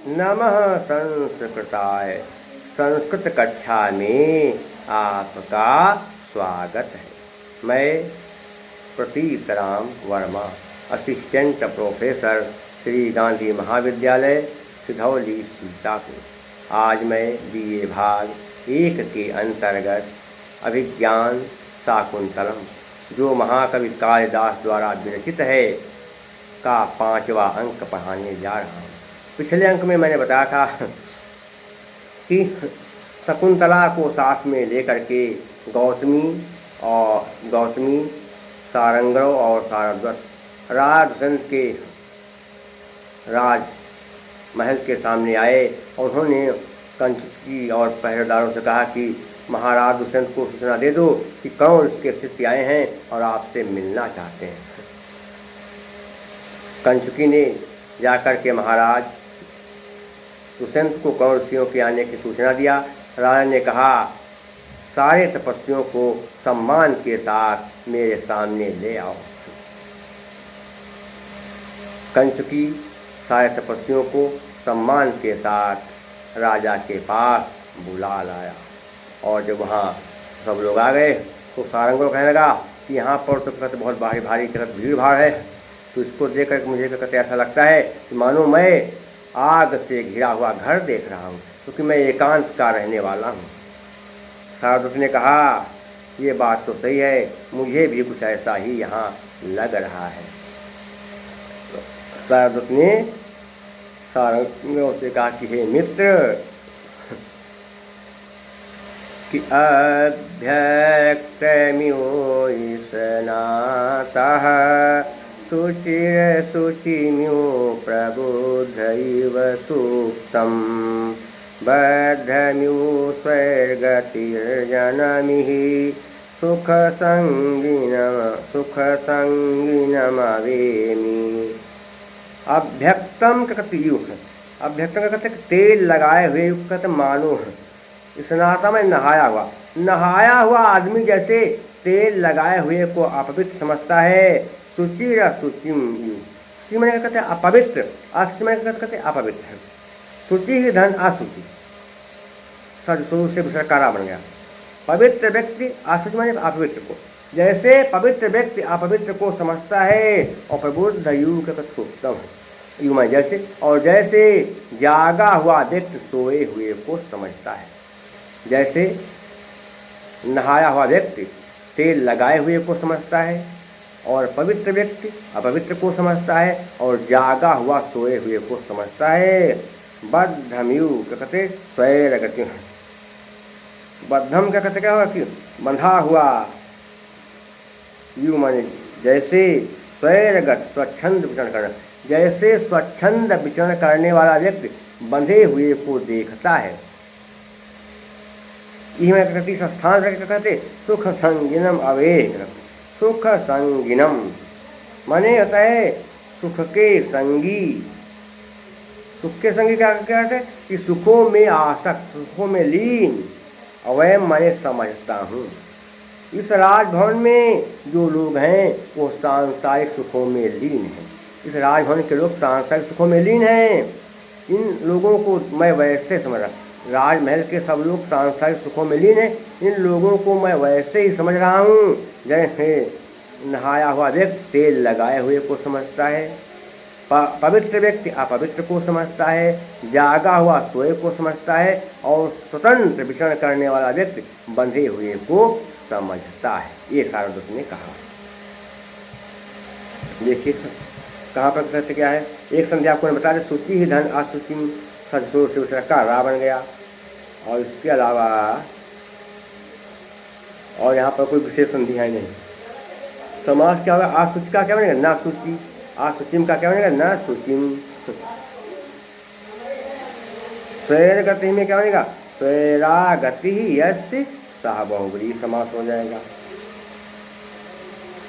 नमः संस्कृताय। संस्कृत कक्षा में आपका स्वागत है। मैं प्रतीत राम वर्मा, असिस्टेंट प्रोफेसर, श्री गांधी महाविद्यालय, सिधौली, सीतापुर। आज मैं BA भाग 1 के अंतर्गत अभिज्ञान शाकुंतलम, जो महाकवि कालिदास द्वारा विरचित है, का 5वां अंक पढ़ाने जा रहा हूँ। पिछले अंक में मैंने बताया था कि शकुंतला को साथ में लेकर के गौतमी सारंगव और सारद्वत राजदंत के राज महल के सामने आए और उन्होंने कंचुकी और पहरेदारों से कहा कि महाराज दुष्यंत को सूचना दे दो कि कौन इसके शिष्य आए हैं और आपसे मिलना चाहते हैं। कंचुकी ने जाकर के महाराज दुष्यंत को कौन ऋषियों के आने की सूचना दिया। राजा ने कहा, सारे तपस्वियों को सम्मान के साथ मेरे सामने ले आओ। कंचुकी सारे तपस्वियों को सम्मान के साथ राजा के पास बुला लाया और जब वहाँ सब लोग आ गए तो सारंगो कहने लगा कि यहाँ पर तो कहते बहुत भारी भीड़ भाड़ है, तो इसको देख कर मुझे कहते ऐसा लगता है कि मानो मैं आग से घिरा हुआ घर देख रहा हूँ, क्योंकि मैं एकांत का रहने वाला हूँ। सारद्वत ने कहा, ये बात तो सही है, मुझे भी कुछ ऐसा ही यहाँ लग रहा है। सारद्वत ने सारंग से कहा कि हे मित्र, कि अभ्यक्तमियो स्नातः शुचिर शुचिम्यो प्रबुद्धैव सूक्तं बद्धम्यो स्वर्गतिर्जनमिः सुखसंगिनमवेमि। अभ्यक्तम का कहते युग है, अभ्यक्तम का कहते तेल लगाए हुए युग कहते मानो है। स्नाता में नहाया हुआ आदमी जैसे तेल लगाए हुए को अपवित्र समझता है। शुचि शुचिम यु, शुचि मैंने कहते हैं अपवित्र, अशुचि मैंने कहते हैं अपवित्र। शुचि ही धन अशुचि, शुरू से विसर्ग कारा बन गया। पवित्र व्यक्ति अशुचि मैंने अपवित्र को, जैसे पवित्र व्यक्ति अपवित्र को समझता है और प्रबुद्ध यु का सूक्तम है यु में जैसे, और जैसे जागा हुआ व्यक्ति सोए हुए को समझता है। जैसे नहाया हुआ व्यक्ति तेल लगाए हुए को समझता है और पवित्र व्यक्ति अपवित्र को समझता है और जागा हुआ सोए हुए को समझता है। बद्धम्यु क्या कहते स्वैरगति, बद्धम क्या कहते क्या हुआ कि बंधा हुआ, यू माने जैसे स्वैरगत स्वच्छंद विचरण करना, जैसे स्वच्छंद विचरण करने वाला व्यक्ति बंधे हुए को देखता है। यह कहती संस्थान क्या कहते सुख संगिनम अवेह, सुख संगिनम माने होता है सुख के संगी। सुख के संगी क्या कहते हैं कि सुखों में आसक्त, सुखों में लीन। अवयम माने समझता हूँ। इस राजभवन में जो लोग हैं वो सांसारिक सुखों में लीन हैं। इस राजभवन के लोग सांसारिक सुखों में लीन हैं। इन लोगों को मैं वैसे समझ रहा, राजमहल के सब लोग सांसारिक सुखों में लीन हैं, इन लोगों को मैं वैसे ही समझ रहा हूँ जैसे नहाया हुआ व्यक्ति तेल लगाए हुए को समझता है, पवित्र व्यक्ति अपवित्र को समझता है, जागा हुआ सोए को समझता है और स्वतंत्र विचरण करने वाला व्यक्ति बंधे हुए को समझता है। ये सारद्वत ने कहा। देखिए कहाँ पर कहते क्या है, एक संध्या आपको बता दें, शुचि ही धन अशुचि सदसोर से उसका कारा बन गया। और इसके अलावा और यहाँ पर कोई विशेष संधि है नहीं। समास क्या होगा, अशुचि का क्या बनेगा, न शुचि, अशुचिम का क्या बनेगा, न शुचिम। स्वैर गति में क्या बनेगा, स्वैरा गति ही यस्य सह बहुब्री समास हो जाएगा।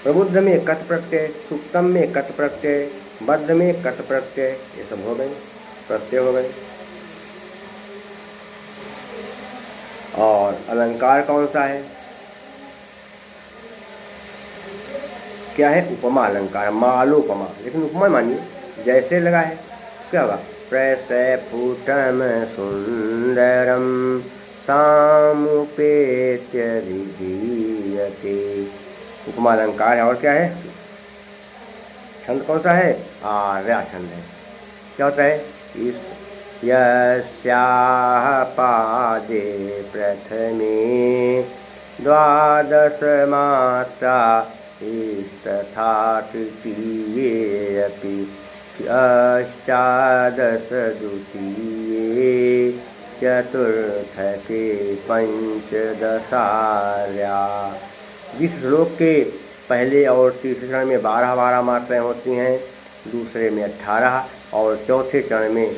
प्रबुद्ध में कट प्रत्यय, सुक्तम में कट प्रत्यय, बद्ध में कट प्रत्यय, ये सब हो गए, प्रत्यय हो गए। और अलंकार कौन सा है, क्या है, उपमा अलंकार, मालोपमा। लेकिन उपमा मानिए जैसे लगा है क्या होगा, प्रस्फुटं सुन्दरं सामुपेत्य विधीयते। उपमा अलंकार है। और क्या है? छंद कौन सा है? आर्या छंद है। क्या होता है? इस यस्याः पादे प्रथमे द्वादश मात्रा तथा तृतीये अपि अष्टादश द्वितीये चतुर्थके पंचदशार्या। जिस श्लोक के पहले और तीसरे चरण में 12 मात्राएँ होती हैं, दूसरे में 18 और चौथे चरण में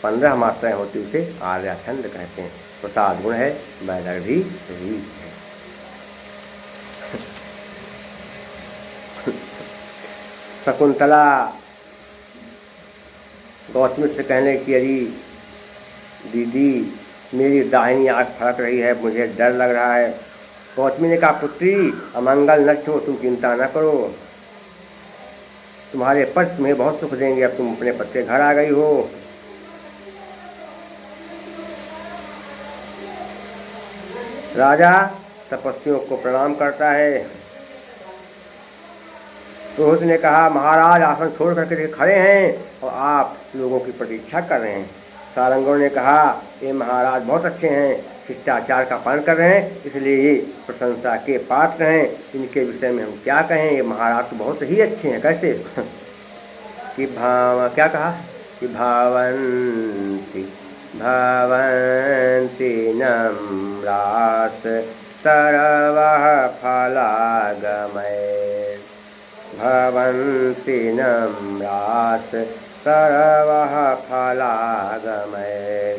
15 मात्राएँ होती, उसे आर्या छंद कहते हैं। प्रसाद गुण है, वैदर्भी रीत है। शकुंतला गौतमी से कहने की, अरे दीदी मेरी दाहिनी आँख फड़क रही है, मुझे डर लग रहा है। गौतमी ने कहा, पुत्री अमंगल नष्ट हो, तुम चिंता न करो, तुम्हारे पति तुम्हें बहुत सुख देंगे, अब तुम अपने पति के घर आ गई हो। राजा तपस्वियों को प्रणाम करता है। पुरोहित ने कहा, महाराज आसन छोड़ करके खड़े हैं और आप लोगों की प्रतीक्षा कर रहे हैं। सारंगों ने कहा, ये महाराज बहुत अच्छे हैं, शिष्टाचार का पालन कर रहे हैं, इसलिए ये प्रशंसा के पात्र हैं, इनके विषय में हम क्या कहें, ये महाराज तो बहुत ही अच्छे हैं। कैसे? कि क्या कहा कि भवन्ति नम्रास सर्वः फलागमैः। भवन्ति नम्रास सर्वः फलागमैः।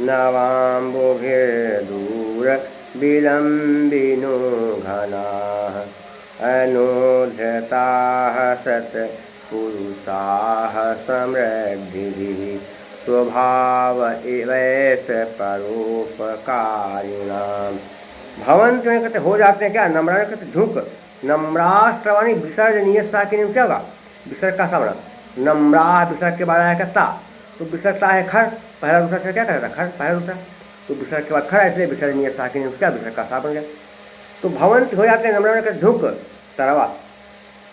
नवाम्बुभिर्दूर विलम्बिनो घनाः। अनुद्धताः सत्पुरुषाः समृद्धिभिः। स्वभाव एवैस परोपकारिणाम। भवन तो कहते हो जाते हैं क्या? नम्रा कहते झुक। नम्रास्त्रवाणी विसर्जनीय साकिनी क्या होगा? विसर्ग का सामना। नम्रा विसर्ग के बाद आया कहता, तो विसर्गता है खर, पहला दूसरा से क्या करता? खर पहला दूसरा, तो विसर्ग के बाद खर है, इसलिए विसर्जनीय साकिनी क्या? विसर्ग का सा बन गया। तो भवन हो जाते हैं नम्रा कहते झुक। तरवा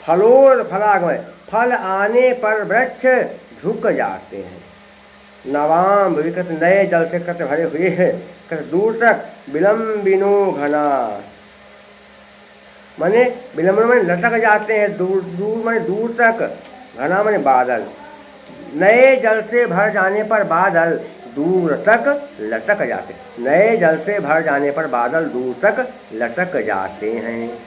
फलोर फलागमय, फल आने पर वृक्ष झुक जाते हैं। नवाम कहते नए जल से कहते भरे हुए हैं, कहते दूर तक विलम्बिनो घना, माने विलम्बन माने लटक जाते हैं, दूर दूर माने दूर तक, घना माने बादल। नए जल से भर जाने पर बादल दूर तक लटक जाते, नए जल से भर जाने पर बादल दूर तक लटक जाते हैं।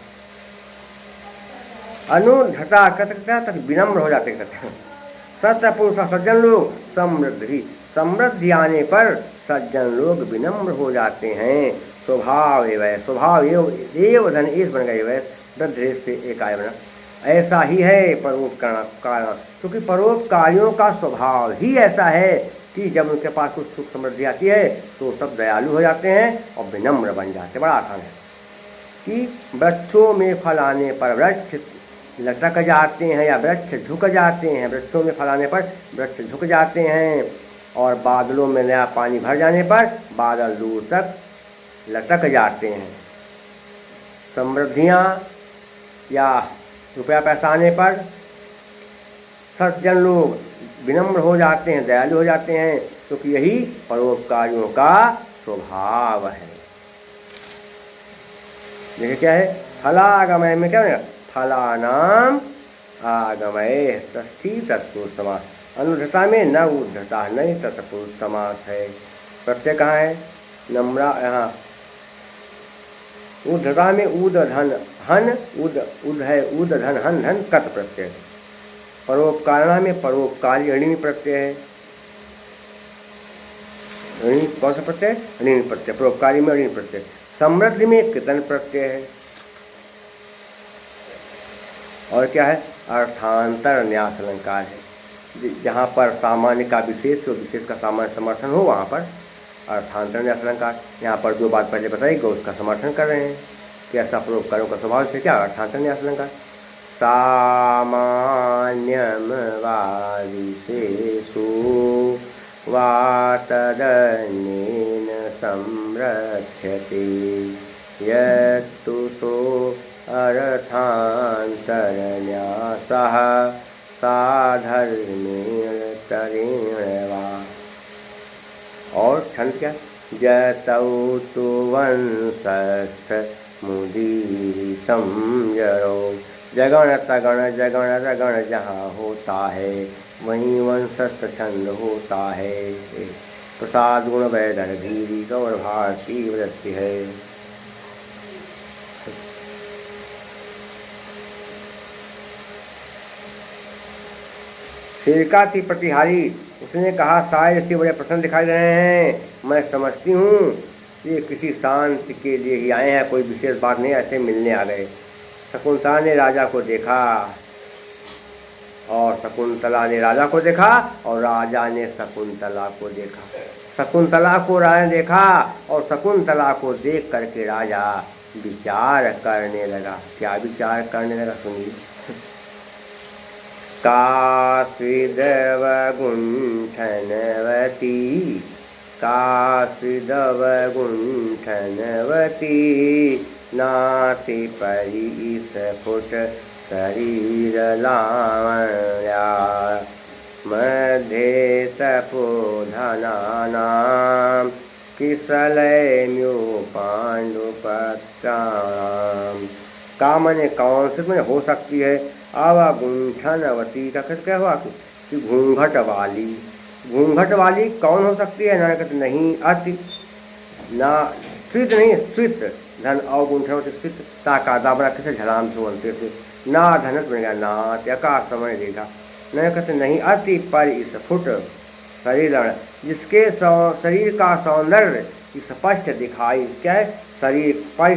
अनुद्धता तक विनम्र हो जाते कहते हैं। सत्य पुरुष सज्जन लोग समृद्धि, समृद्धि आने पर सज्जन लोग विनम्र हो जाते हैं। स्वभाव एवं स्वभाव एव धन एस बन गए वह वृद्धेश से एक आय बना। ऐसा ही है परोपकार, क्योंकि परोपकारियों का स्वभाव ही ऐसा है कि जब उनके पास कुछ सुख समृद्धि आती है तो सब दयालु हो जाते हैं और विनम्र बन जाते हैं। बड़ा आसान है कि वृक्षों में फल आने पर वृक्ष लटक जाते हैं या वृक्ष झुक जाते हैं। वृक्षों में फल आने पर वृक्ष झुक जाते हैं और बादलों में नया पानी भर जाने पर बादल दूर तक लटक जाते हैं। समृद्धियाँ या रुपया पैसा आने पर सज्जन लोग विनम्र हो जाते हैं, दयालु हो जाते हैं, क्योंकि यही परोपकारियों का स्वभाव है। देखिए क्या है? फलागमय में क्या है? फलानाम आगमय षष्ठी तत्पुरुष समास। अनुद्धता में न उद्धता नहीं तत्पुरुष समास है। प्रत्यय कहाँ है? नम्रा यहाँ उद्धता में उद धन हन उद है, उद धन हन धन कत प्रत्यय। परोपकारणा में परोपकारी ऋणी प्रत्यय है। ऋणी कौन सा प्रत्यय? ऋणी प्रत्यय। परोपकारी में ऋणी प्रत्यय। समृद्धि में कृतन प्रत्यय है। और क्या है? अर्थांतर न्यास अलंकार है। जहाँ पर सामान्य का विशेष और विशेष का सामान्य समर्थन हो वहाँ पर अर्थांतर न्यास अलंकार। यहाँ पर जो बात पहले बताई गई उसका समर्थन कर रहे हैं कि ऐसा परोपकारों का स्वभाव से क्या? अर्थांतर न्यास अलंकार। सामान्यं वा विशेषो वा तदन्येन संरक्ष्यते यत्तु सो अर्थान्तरन्यासः साधर्मेण तरेण वा। और छंद क्या? जतौ तु वंशस्थ मुदीरितं जरो। जगण तगण जगण रगण जहाँ होता है वहीं वंशस्थ छंद होता है। प्रसाद गुण वैदर धीरी गौर भारती वृत्ति है। शेरका थी प्रतिहारी। उसने कहा शायद इससे बड़े प्रसन्न दिखाई दे रहे हैं। मैं समझती हूँ ये किसी शांति के लिए ही आए हैं, कोई विशेष बात नहीं, ऐसे मिलने आ गए। शकुंतला ने राजा को देखा और शकुंतला ने राजा को देखा और राजा ने शकुंतला को देखा। शकुंतला को राजा ने देखा और शकुंतला को देख करके राजा विचार करने लगा। क्या विचार करने लगा सुनिए। काश्चिदव गुंठनवती काश्चिदव गुंठनवती नाति परि स्फुट शरीर लावण्या मध्ये तपोधनानां किसलैम्यो पांडुपत्राणाम। का मैंने कौन से में हो सकती है। अवगुंठनवती का क्या हुआ कि घूंघट वाली। घूंघट वाली कौन हो सकती है। ना कहते नहीं अति ना स्वित नहीं स्वित धन अवगुंठनवती स्वित ताका दाबरा किसे झलाम से बनते से ना धनत बन गया ना त्यका समय देखा। न कहते नहीं अति पर स्फुट शरीर जिसके शरीर का सौंदर्य स्पष्ट दिखाई। क्या है शरीर पर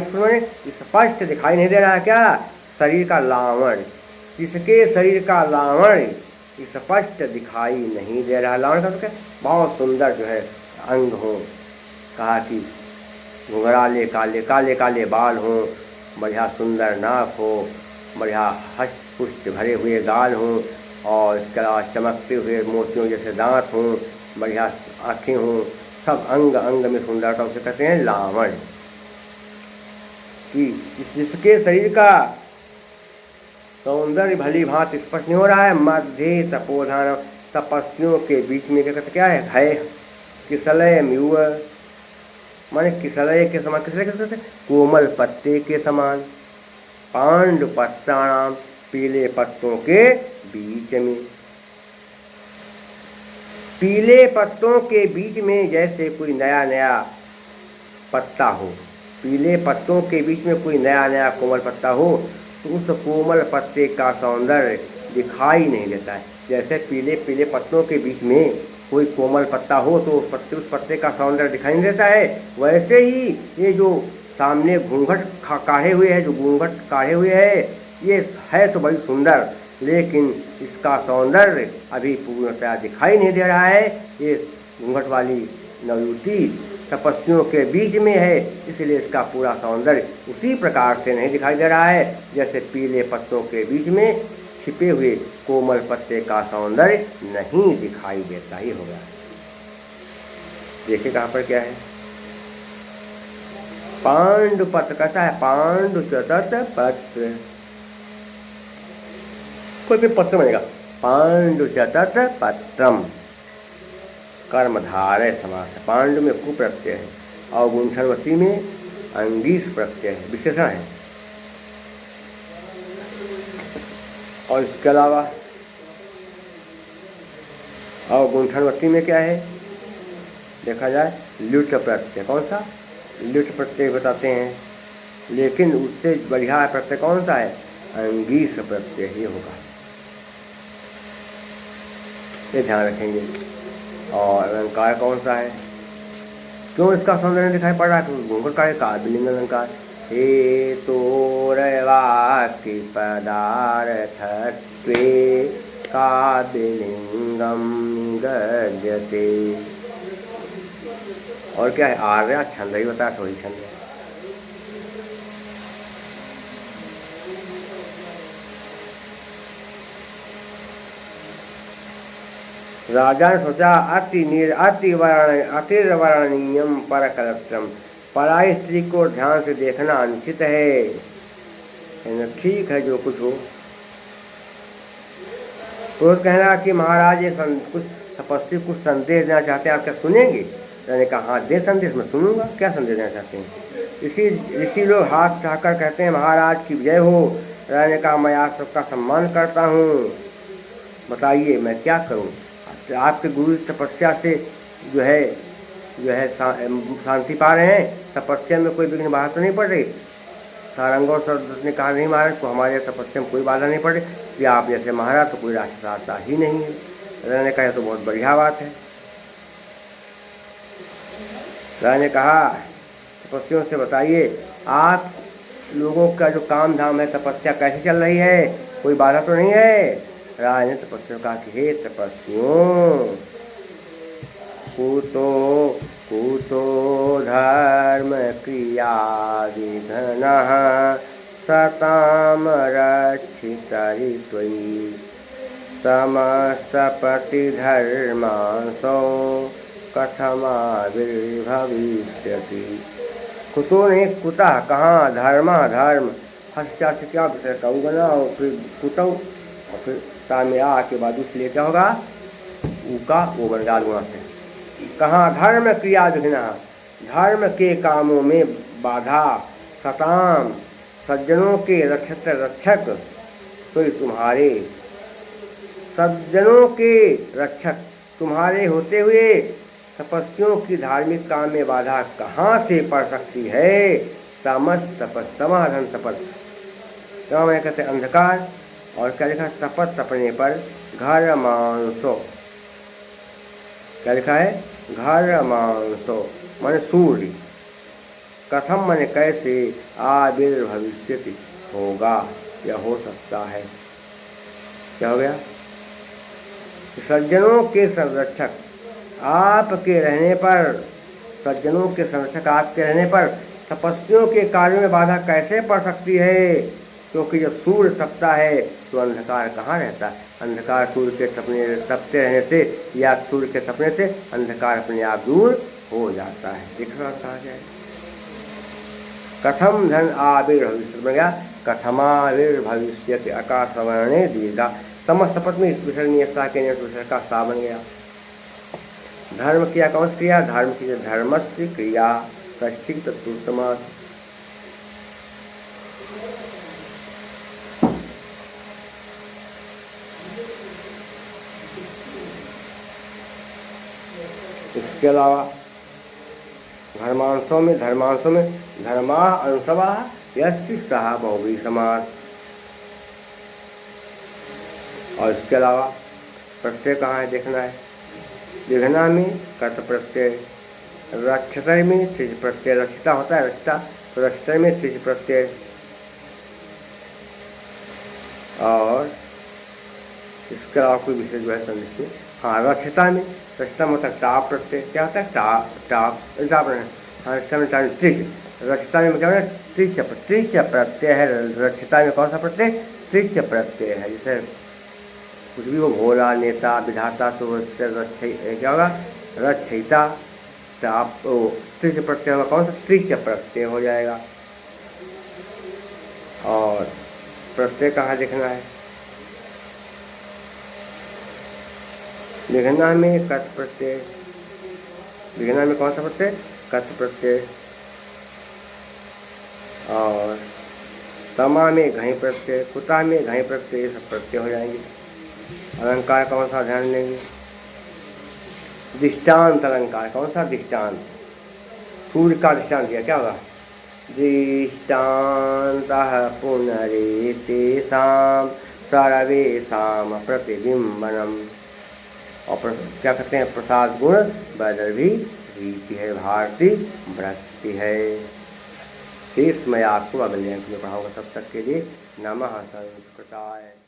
स्पष्ट दिखाई नहीं दे रहा है। क्या शरीर का लावण, जिसके शरीर का लावण स्पष्ट दिखाई नहीं दे रहा। लावण का तो क्या बहुत सुंदर जो है अंग हो। कहा कि घुघराले काले काले काले बाल हों, बढ़िया सुंदर नाक हो, बढ़िया हस्त पुष्ट भरे हुए गाल हों और इसके अलावा चमकते हुए मोतियों जैसे दांत हों, बढ़िया आँखें हों, सब अंग अंग में सुंदरता उसे कहते हैं लावण। कि जिसके शरीर का सौंदर्य भली भांति स्पष्ट नहीं हो रहा है। मध्य तपोधान तपस्वियों के बीच में क्या कहते क्या है किसलय म्यूव माने किसलय के समान। किसलय के कहते कोमल पत्ते के समान। पांडु पत्राणाम पीले पत्तों के बीच में। पीले पत्तों के बीच में जैसे कोई नया नया पत्ता हो। पीले पत्तों के बीच में कोई नया नया कोमल पत्ता हो तो उस कोमल पत्ते का सौंदर्य दिखाई नहीं देता है। जैसे पीले पीले पत्तों के बीच में कोई कोमल पत्ता हो तो उस पत्ते का सौंदर्य दिखाई नहीं देता है। वैसे ही ये जो सामने घूंघट काढ़े हुए है, जो घूंघट काढ़े हुए है, ये है तो बड़ी सुंदर, लेकिन इसका सौंदर्य अभी पूर्णतया दिखाई नहीं दे रहा है। ये घूंघट वाली नवयुवती तपस्वियों के बीच में है, इसलिए इसका पूरा सौंदर्य उसी प्रकार से नहीं दिखाई दे रहा है जैसे पीले पत्तों के बीच में छिपे हुए कोमल पत्ते का सौंदर्य नहीं दिखाई देता ही होगा। देखिए कहाँ पर क्या है। पांडुपत्र कैसा है। पांडु चतत पत्र पत्र बनेगा पांडु चतत पत्रम। कर्मधारय समास है। पांडु में कु प्रत्यय है और गुंठनवती में अंगीस प्रत्यय है, विशेषण है। और इसके अलावा और गुंठनवती में क्या है देखा जाए ल्युट प्रत्यय। कौन सा ल्युट प्रत्यय बताते हैं, लेकिन उससे बढ़िया प्रत्यय कौन सा है अंगीस प्रत्यय ही होगा। ये ध्यान रखेंगे। और अलंकार कौन सा है, क्यों इसका सौंदर्य दिखाई पड़ रहा है। घूंघट का काव्यलिंग अलंकार। हे तोरवाक्य पदार्थत्वे काव्यलिंगम निगद्यते। और क्या है आर्या छंद ही बताया थोड़ी छंद। राजा ने सोचा अतिवर्णनीयम पर कलत्रम, पराई स्त्री को ध्यान से देखना अनुचित है। ठीक है जो कुछ हो। तो कहना कि महाराज ये कुछ तपस्वी कुछ संदेश देना चाहते हैं, आप क्या सुनेंगे? मैंने कहा हाँ दे संदेश, मैं सुनूंगा, क्या संदेश देना चाहते हैं? इसी लोग हाथ उठाकर कहते हैं महाराज की विजय हो। राजा ने कहा मैं आप सबका सम्मान करता हूँ, बताइए मैं क्या करूँ? आपके गुरु तपस्या से जो है शांति पा रहे हैं, तपस्या में कोई विघ्न बाधा तो नहीं पड़ रही। सारंगो सर ने कहा नहीं महाराज को हमारे तपस्या में कोई बाधा नहीं पड़ रही, कि आप जैसे महाराज तो कोई राक्षस आता ही नहीं है। राजा ने कहा तो बहुत बढ़िया बात है। राजा ने कहा तपस्वियों से बताइए आप लोगों का जो काम धाम है तपस्या कैसे चल रही है, कोई बाधा तो नहीं है? राजा ने तपस्वियों कहा कि हे तपस्वियों, कूतो धर्म क्रिया विघ्नः सताम रक्षितरि त्वयि समस्तपति धर्मांसो कथमाविर्भविष्यति। कुतो नहीं कुतः, कहाँ, धर्म हस्या से क्या विषय कहूँगा ना, और फिर कुटो और फिर में के बाद उसलिए क्या होगा ऊका वो बंगाल गुणा से। कहाँ धर्म क्रिया विघ्न, धर्म के कामों में बाधा, सताम सज्जनों के रक्षक तो तुम्हारे, सज्जनों के रक्षक तुम्हारे होते हुए तपस्वियों की धार्मिक काम में बाधा कहाँ से पड़ सकती है? तमस तपस, तमह धन तपस, तम मैंने कहते अंधकार, और क्या लिखा तपस तपने पर घर मांसो, क्या लिखा है घर मांसो मन सूर्य, कथम मन कैसे आविर्भविष्यति होगा या हो सकता है। क्या हो गया? सज्जनों के संरक्षक आपके रहने पर, सज्जनों के संरक्षक आपके रहने पर तपस्वियों के कार्यों में बाधा कैसे पड़ सकती है? क्योंकि जब सूर्य तपता है तो अंधकार कहाँ रहता है? अंधकार सूर्य के तपते रहने से या सूर्य के तपने से अंधकार अपने आप दूर हो जाता है। दिख रहा कहा जाए कथम धन आविर्भविष्यति बन गया कथमाविर्भविष्यति, आकाश वर्णे दीर्घा, तमस तपत में इस विसरणीय सा के विसर्ग का सा बन गया। धर्म क्रिया कौन सी क्रिया? धर्म की धर्मस्य क्रिया षष्ठी तत्व समास। इसके अलावा धर्मांशों में धर्मा अंशवा यस्ति सहा बहुवी समास। और इसके अलावा प्रत्यय कहाँ है देखना है। विघ्ना में कर्त प्रत्यय, रक्षतर में त्रिज प्रत्यय, रक्षिता होता है रक्षिता, तो रक्षितर में त्रिज प्रत्यय। और इसके अलावा कोई विशेष जो है संदेश में, हाँ रक्षिता में, रक्षिता में होता है टाप प्रत्यय, क्या होता है टाप हाँ रक्षिता में त्रिज, रक्षिता में क्या होता है त्रिच प्रत्यय है। रक्षिता में कौन सा प्रत्यय? त्रिच प्रत्यय है। जैसे कुछ भी हो, भोला, नेता, विधाता, तो क्या होगा रक्षिता टाप, त्रिच प्रत्यय होगा कौन सा? त्रिच प्रत्यय हो जाएगा। और प्रत्यय कहाँ देखना है? विघ्ना में कथ प्रत्यय, विघ्ना में कौन सा प्रत्यय? कथ प्रत्यय। और तमा में घई प्रत्यय, कुता में घई प्रत्यय, ये सब प्रत्यय हो जाएंगे। अलंकार कौन सा ध्यान लेंगे? दृष्टांत अलंकार कौन सा? दृष्टांत, सूर्य का दृष्टांत दिया, क्या होगा? दृष्टान्तः पुनरेतेषां सर्वेषां प्रतिबिंबनम। और क्या कहते हैं? प्रसाद गुण वैदर्भी रीति है, भारती वृत्ति है। शेष मैं आपको अगले अंक में पढ़ाऊंगा। तब तक के लिए नमः संस्कृताय।